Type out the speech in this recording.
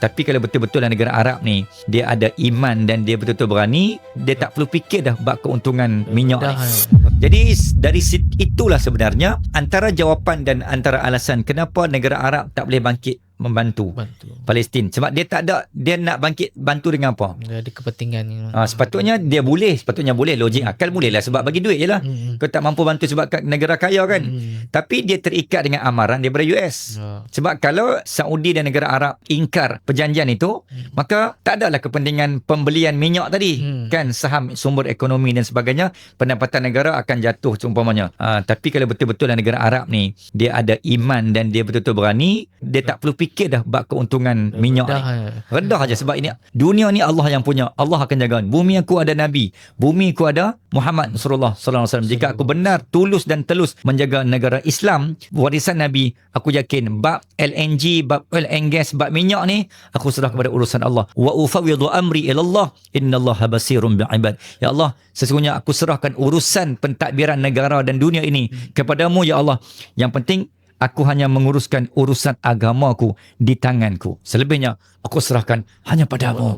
Tapi kalau betul-betul negara Arab ni dia ada iman dan dia betul-betul berani, dia tak perlu fikir dah bab keuntungan minyak ni. Jadi dari itulah sebenarnya antara jawapan dan antara alasan kenapa negara Arab tak boleh bangkit membantu Palestin. Sebab dia tak ada, dia nak bangkit bantu dengan apa? Dia ada kepentingan. Sepatutnya boleh. Logik akal boleh lah sebab bagi duit je lah. Kau tak mampu bantu sebab negara kaya kan. Tapi dia terikat dengan amaran daripada US. Sebab kalau Saudi dan negara Arab ingkar perjanjian itu, maka tak adalah kepentingan pembelian minyak tadi. Kan saham sumber ekonomi dan sebagainya, pendapatan negara akan jatuh seumpamanya. Tapi kalau betul-betul negara Arab ni dia ada iman dan dia betul-betul berani, dia tak perlu fikir dah bab keuntungan minyak ni. Redah aja sebab ini dunia ni Allah yang punya. Allah akan jaga. Bumi aku ada Nabi, bumi aku ada Muhammad Rasulullah sallallahu alaihi wasallam. Jika aku benar, tulus dan telus menjaga negara Islam, warisan Nabi, aku yakin bab LNG, bab oil and gas, bab minyak ni aku serah kepada urusan Allah. Wa ufawwidu amri ila Allah, innallaha basirun bil ibad. Ya Allah, sesungguhnya aku serahkan urusan pentadbiran negara dan dunia ini kepadamu ya Allah. Yang penting aku hanya menguruskan urusan agamaku di tanganku. Selebihnya aku serahkan hanya padamu.